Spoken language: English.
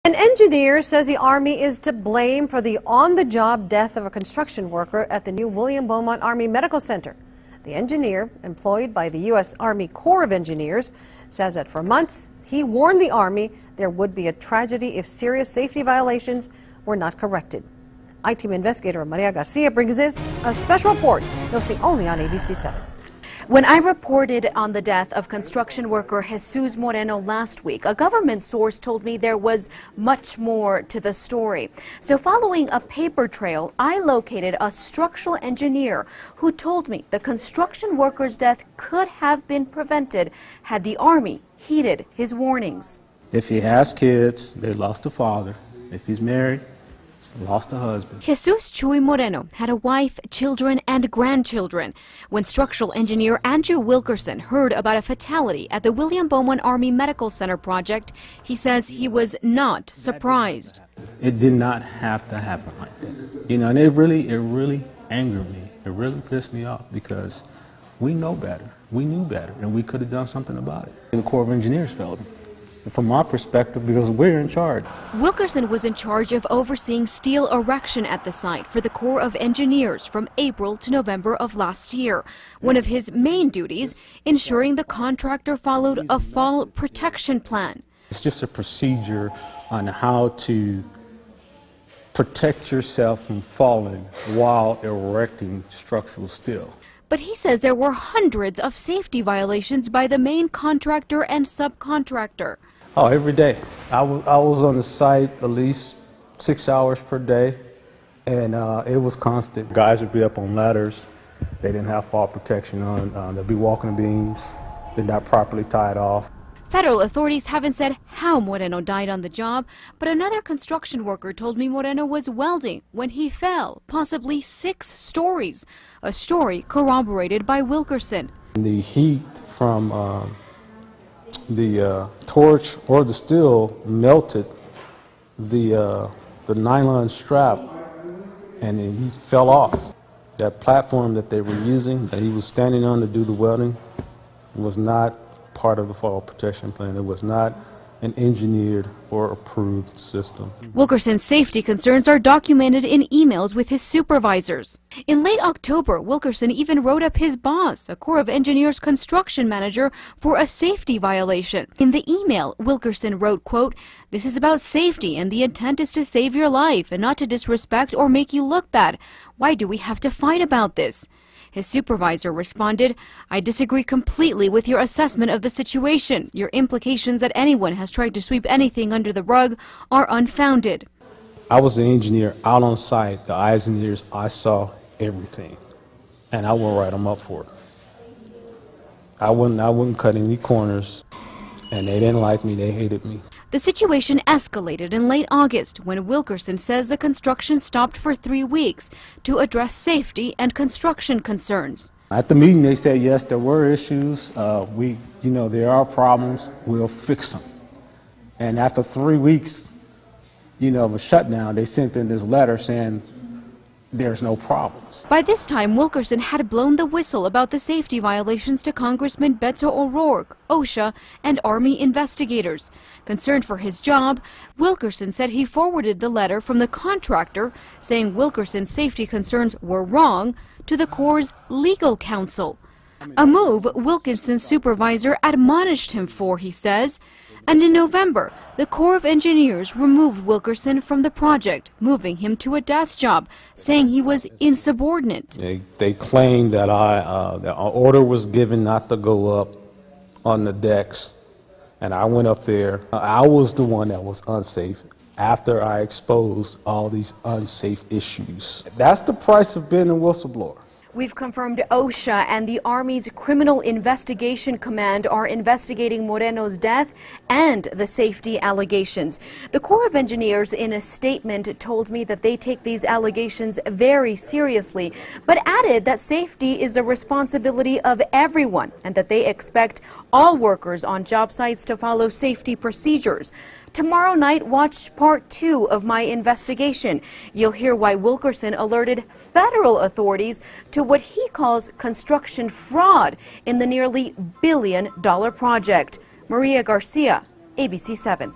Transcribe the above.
An engineer says the Army is to blame for the on-the-job death of a construction worker at the new William Beaumont Army Medical Center. The engineer, employed by the U.S. Army Corps of Engineers, says that for months he warned the Army there would be a tragedy if serious safety violations were not corrected. I-Team investigator Maria Garcia brings us a special report you'll see only on ABC 7. When I reported on the death of construction worker Jesus Moreno last week, a government source told me there was much more to the story. So following a paper trail, I located a structural engineer who told me the construction worker's death could have been prevented had the Army heeded his warnings. If he has kids, they lost a father. If he's married, lost a husband. Jesus Chuy Moreno had a wife, children, and grandchildren. When structural engineer Andrew Wilkerson heard about a fatality at the William Beaumont Army Medical Center project, he says he was not surprised. It did not have to happen like that. You know, and it really angered me. It really pissed me off because we know better. We knew better, and we could have done something about it. The Corps of Engineers failed him. From our perspective, because we're in charge. Wilkerson was in charge of overseeing steel erection at the site for the Corps of Engineers from April to November of last year. One of his main duties, ensuring the contractor followed a fall protection plan. It's just a procedure on how to protect yourself from falling while erecting structural steel. But he says there were hundreds of safety violations by the main contractor and subcontractor. Oh, every day. I was on the site at least 6 hours per day, and it was constant. Guys would be up on ladders. They didn't have fall protection on. They'd be walking beams. They're not properly tied off. Federal authorities haven't said how Moreno died on the job, but another construction worker told me Moreno was welding when he fell, possibly 6 stories, a story corroborated by Wilkerson. The heat from the torch or the steel melted the nylon strap, and he fell off. That platform that they were using, that he was standing on to do the welding, was not part of the fall protection plan. It was not an engineered or approved system. Wilkerson's safety concerns are documented in emails with his supervisors. In late October, Wilkerson even wrote up his boss, a Corps of Engineers construction manager, for a safety violation. In the email, Wilkerson wrote, quote, "This is about safety and the intent is to save your life and not to disrespect or make you look bad. Why do we have to fight about this?" His supervisor responded, "I disagree completely with your assessment of the situation. Your implications that anyone has tried to sweep anything under the rug are unfounded." I was an engineer out on site. The eyes and ears, I saw everything. And I will write them up for it. I wouldn't cut any corners. And they didn't like me, they hated me. The situation escalated in late August when Wilkerson says the construction stopped for 3 weeks to address safety and construction concerns. At the meeting they said yes, there were issues. There are problems, we'll fix them. And after 3 weeks, of a shutdown, they sent in this letter saying there's no problems. By this time, Wilkerson had blown the whistle about the safety violations to Congressman Beto O'Rourke, OSHA, and Army investigators. Concerned for his job, Wilkerson said he forwarded the letter from the contractor saying Wilkerson's safety concerns were wrong to the Corps' legal counsel. A move Wilkerson's supervisor admonished him for, he says. And in November, the Corps of Engineers removed Wilkerson from the project, moving him to a desk job, saying he was insubordinate. They claimed that an order was given not to go up on the decks, and I went up there. I was the one that was unsafe after I exposed all these unsafe issues. That's the price of being a whistleblower. We've confirmed OSHA and the Army's Criminal Investigation Command are investigating Moreno's death and the safety allegations. The Corps of Engineers in a statement told me that they take these allegations very seriously, but added that safety is a responsibility of everyone and that they expect all workers on job sites to follow safety procedures. Tomorrow night, watch part 2 of my investigation. You'll hear why Wilkerson alerted federal authorities to what he calls construction fraud in the nearly $1 billion project. Maria Garcia, ABC 7.